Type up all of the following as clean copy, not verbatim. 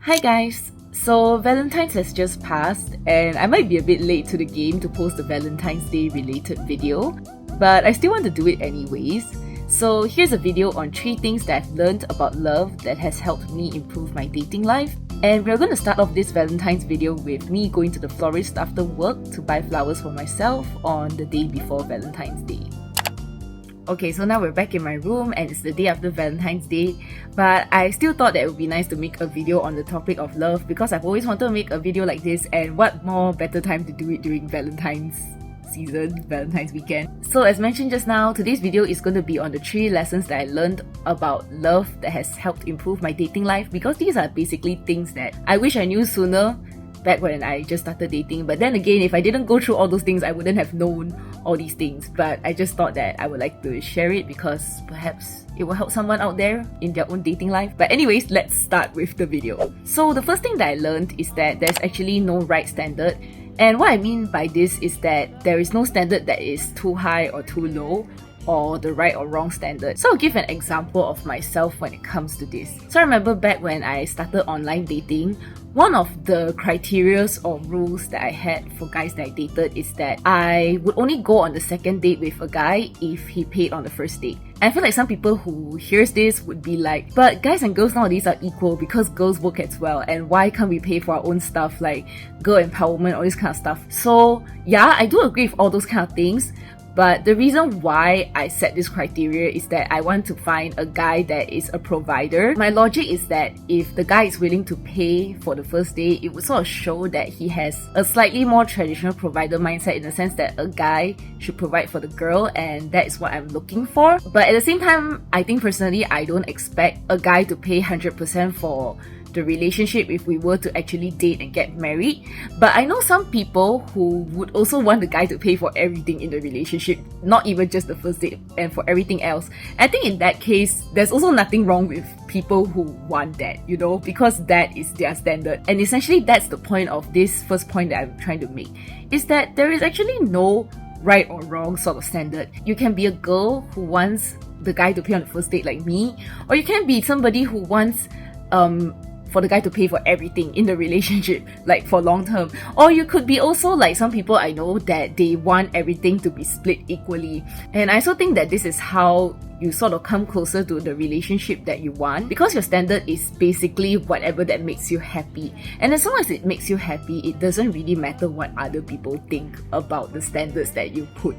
Hi guys! So Valentine's has just passed and I might be a bit late to the game to post a Valentine's Day related video, but I still want to do it anyways. So here's a video on 3 things that I've learned about love that has helped me improve my dating life. And we're going to start off this Valentine's video with me going to the florist after work to buy flowers for myself on the day before Valentine's Day. Okay, so now we're back in my room and it's the day after Valentine's Day, but I still thought that it would be nice to make a video on the topic of love because I've always wanted to make a video like this, and what more better time to do it during Valentine's season, Valentine's weekend. So as mentioned just now, today's video is going to be on the 3 lessons that I learned about love that has helped improve my dating life, because these are basically things that I wish I knew sooner back when I just started dating. But then again, if I didn't go through all those things, I wouldn't have known all these things. But I just thought that I would like to share it because perhaps it will help someone out there in their own dating life. But anyways, let's start with the video. So the first thing that I learned is that there's actually no right standard. And what I mean by this is that there is no standard that is too high or too low, or the right or wrong standard. So I'll give an example of myself when it comes to this. So I remember back when I started online dating, one of the criteria or rules that I had for guys that I dated is that I would only go on the second date with a guy if he paid on the first date. And I feel like some people who hears this would be like, but guys and girls nowadays are equal because girls work as well, and why can't we pay for our own stuff like girl empowerment, all this kind of stuff. So yeah, I do agree with all those kind of things. But the reason why I set this criteria is that I want to find a guy that is a provider. My logic is that if the guy is willing to pay for the first date, it would sort of show that he has a slightly more traditional provider mindset, in the sense that a guy should provide for the girl, and that is what I'm looking for. But at the same time, I think personally, I don't expect a guy to pay 100% for the relationship if we were to actually date and get married. But I know some people who would also want the guy to pay for everything in the relationship, not even just the first date, and for everything else. I think in that case, there's also nothing wrong with people who want that, you know, because that is their standard. And essentially that's the point of this first point that I'm trying to make, is that there is actually no right or wrong sort of standard. You can be a girl who wants the guy to pay on the first date like me, or you can be somebody who wants for the guy to pay for everything in the relationship, like for long term. Or you could be also like some people I know that they want everything to be split equally. And I also think that this is how you sort of come closer to the relationship that you want, because your standard is basically whatever that makes you happy. And as long as it makes you happy, it doesn't really matter what other people think about the standards that you put.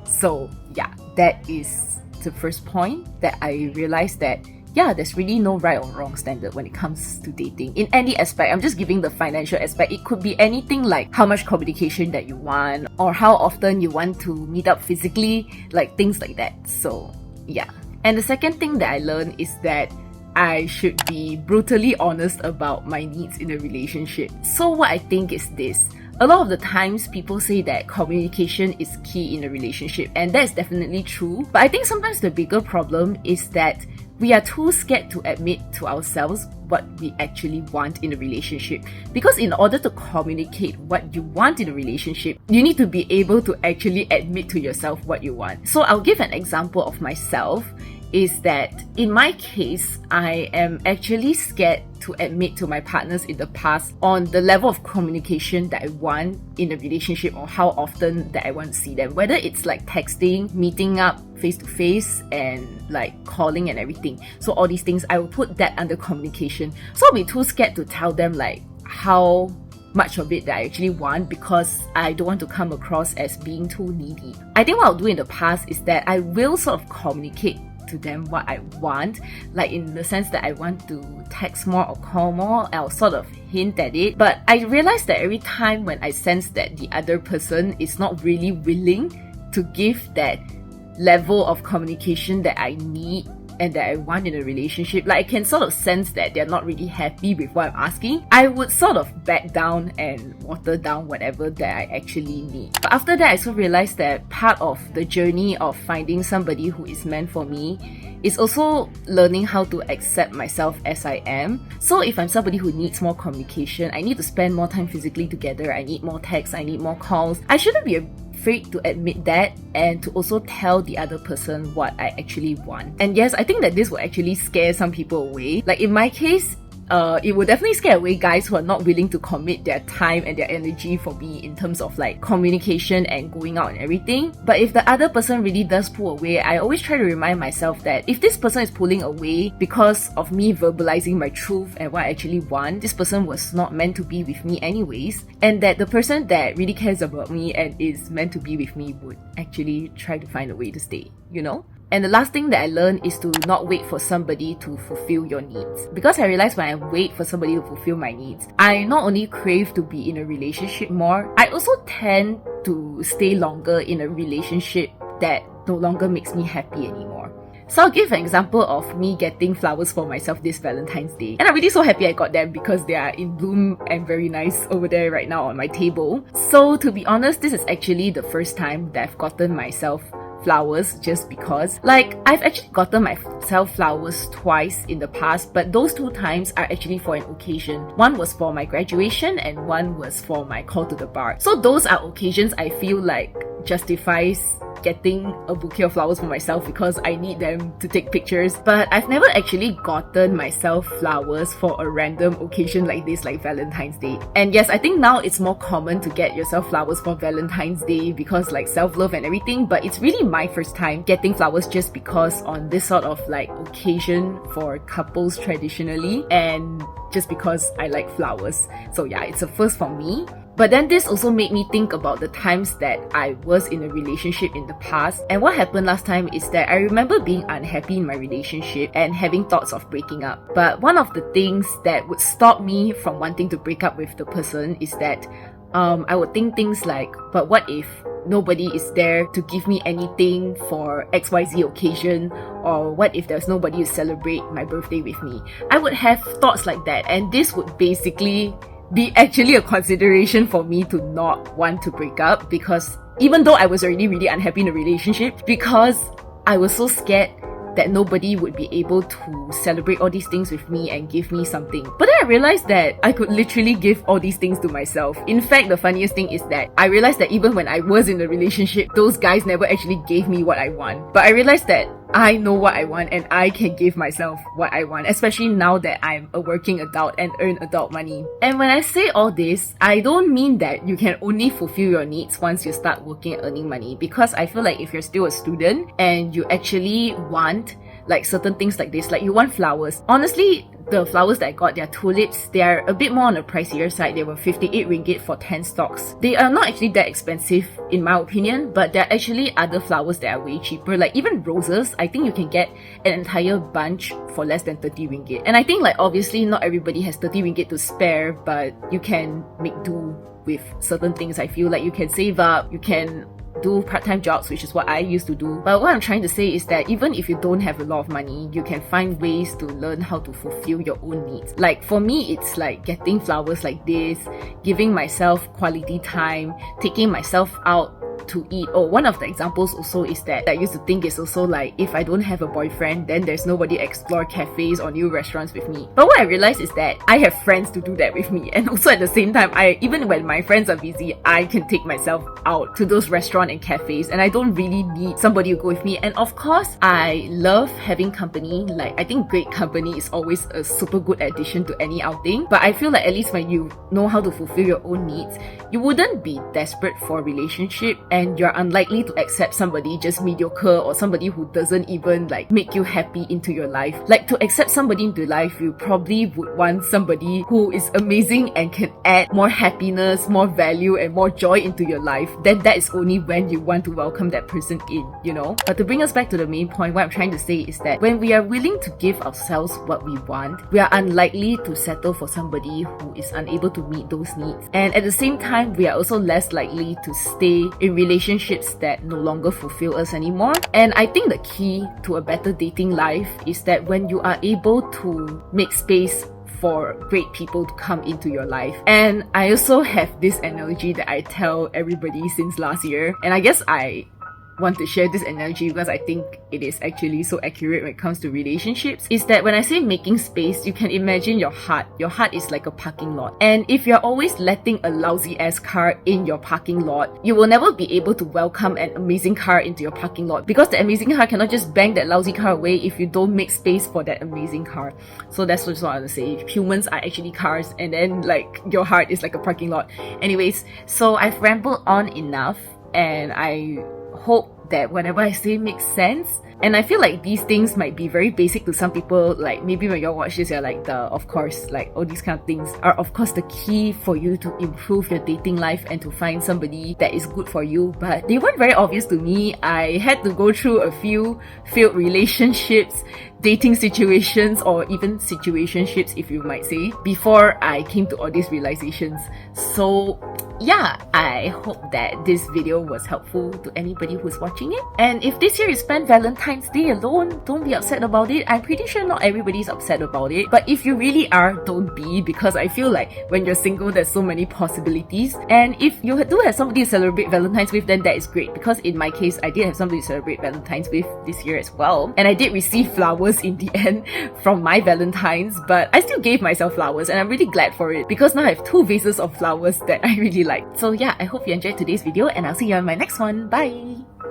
So yeah, that is the first point that I realized, that yeah, there's really no right or wrong standard when it comes to dating in any aspect. I'm just giving the financial aspect. It could be anything like how much communication that you want, or how often you want to meet up physically, like things like that. So yeah. And the second thing that I learned is that I should be brutally honest about my needs in a relationship. So what I think is this: a lot of the times people say that communication is key in a relationship, and that's definitely true. But I think sometimes the bigger problem is that we are too scared to admit to ourselves what we actually want in a relationship. Because in order to communicate what you want in a relationship, you need to be able to actually admit to yourself what you want. So I'll give an example of myself, is that in my case, I am actually scared to admit to my partners in the past on the level of communication that I want in a relationship, or how often that I want to see them. Whether it's like texting, meeting up face to face, and like calling and everything. So all these things, I will put that under communication. So I'll be too scared to tell them like how much of it that I actually want, because I don't want to come across as being too needy. I think what I'll do in the past is that I will sort of communicate to them what I want, like in the sense that I want to text more or call more. I'll sort of hint at it. But I realized that every time when I sense that the other person is not really willing to give that level of communication that I need and that I want in a relationship, like I can sort of sense that they're not really happy with what I'm asking, I would sort of back down and water down whatever that I actually need. But after that, I also realized that part of the journey of finding somebody who is meant for me is also learning how to accept myself as I am. So if I'm somebody who needs more communication, I need to spend more time physically together, I need more texts, I need more calls, I shouldn't be afraid to admit that, and to also tell the other person what I actually want. And yes, I think that this will actually scare some people away. Like in my case, it will definitely scare away guys who are not willing to commit their time and their energy for me in terms of like communication and going out and everything. But if the other person really does pull away, I always try to remind myself that if this person is pulling away because of me verbalizing my truth and what I actually want, this person was not meant to be with me anyways, and that the person that really cares about me and is meant to be with me would actually try to find a way to stay, you know? And the last thing that I learned is to not wait for somebody to fulfill your needs. Because I realized when I wait for somebody to fulfill my needs, I not only crave to be in a relationship more, I also tend to stay longer in a relationship that no longer makes me happy anymore. So I'll give an example of me getting flowers for myself this Valentine's Day. And I'm really so happy I got them because they are in bloom and very nice over there right now on my table. So to be honest, this is actually the first time that I've gotten myself flowers just because. Like, I've actually gotten myself flowers twice in the past, but those 2 times are actually for an occasion. One was for my graduation and one was for my call to the bar. So those are occasions I feel like justifies getting a bouquet of flowers for myself because I need them to take pictures. But I've never actually gotten myself flowers for a random occasion like this, like Valentine's Day. And yes, I think now it's more common to get yourself flowers for Valentine's Day because like self-love and everything, but it's really my first time getting flowers just because on this sort of like occasion for couples traditionally, and just because I like flowers. So yeah, it's a first for me. But then this also made me think about the times that I was in a relationship in the past. And what happened last time is that I remember being unhappy in my relationship and having thoughts of breaking up. But one of the things that would stop me from wanting to break up with the person is that I would think things like, but what if nobody is there to give me anything for XYZ occasion, or what if there's nobody to celebrate my birthday with me? I would have thoughts like that, and this would basically be actually a consideration for me to not want to break up, because even though I was already really unhappy in a relationship, because I was so scared that nobody would be able to celebrate all these things with me and give me something. But then I realized that I could literally give all these things to myself. In fact, the funniest thing is that I realized that even when I was in a relationship, those guys never actually gave me what I want. But I realized that I know what I want and I can give myself what I want, especially now that I'm a working adult and earn adult money. And when I say all this, I don't mean that you can only fulfill your needs once you start working and earning money, because I feel like if you're still a student and you actually want like certain things like this, like you want flowers, honestly, the flowers that I got, they're tulips. They're a bit more on the pricier side. They were 58 ringgit for 10 stalks. They are not actually that expensive in my opinion, but there are actually other flowers that are way cheaper. Like even roses, I think you can get an entire bunch for less than 30 ringgit. And I think like obviously not everybody has 30 ringgit to spare, but you can make do with certain things. I feel like you can save up, you can do part-time jobs, which is what I used to do. But what I'm trying to say is that even if you don't have a lot of money, you can find ways to learn how to fulfill your own needs. Like for me, it's like getting flowers like this, giving myself quality time, taking myself out to eat. Oh, one of the examples also is that I used to think is also like, if I don't have a boyfriend, then there's nobody to explore cafes or new restaurants with me. But what I realized is that I have friends to do that with me, and also at the same time, even when my friends are busy, I can take myself out to those restaurants and cafes, and I don't really need somebody to go with me. And of course, I love having company. Like I think great company is always a super good addition to any outing. But I feel like at least when you know how to fulfill your own needs, you wouldn't be desperate for a relationship, and you're unlikely to accept somebody just mediocre or somebody who doesn't even like make you happy into your life. Like to accept somebody into life, you probably would want somebody who is amazing and can add more happiness, more value and more joy into your life. Then that is only when you want to welcome that person in, you know? But to bring us back to the main point, what I'm trying to say is that when we are willing to give ourselves what we want, we are unlikely to settle for somebody who is unable to meet those needs. And at the same time, we are also less likely to stay in relationships that no longer fulfill us anymore. And I think the key to a better dating life is that when you are able to make space for great people to come into your life. And I also have this analogy that I tell everybody since last year, and I guess I want to share this analogy because I think it is actually so accurate when it comes to relationships, is that when I say making space, you can imagine your heart. Your heart is like a parking lot. And if you're always letting a lousy ass car in your parking lot, you will never be able to welcome an amazing car into your parking lot, because the amazing car cannot just bang that lousy car away if you don't make space for that amazing car. So that's just what I want to say. Humans are actually cars, and then like your heart is like a parking lot. Anyways, so I've rambled on enough, and I hope that whatever I say makes sense. And I feel like these things might be very basic to some people. Like maybe when you watch this, you're like, of course, like all these kind of things are of course the key for you to improve your dating life and to find somebody that is good for you. But they weren't very obvious to me. I had to go through a few failed relationships, dating situations, or even situationships, if you might say, before I came to all these realizations. So yeah, I hope that this video was helpful to anybody who's watching it. And if this year you spent Valentine's Day alone, don't be upset about it. I'm pretty sure not everybody's upset about it. But if you really are, don't be, because I feel like when you're single, there's so many possibilities. And if you do have somebody to celebrate Valentine's with, then that is great. Because in my case, I did have somebody to celebrate Valentine's with this year as well. And I did receive flowers in the end from my Valentines, but I still gave myself flowers, and I'm really glad for it, because now I have 2 vases of flowers that I really like. So yeah, I hope you enjoyed today's video, and I'll see you on my next one. Bye!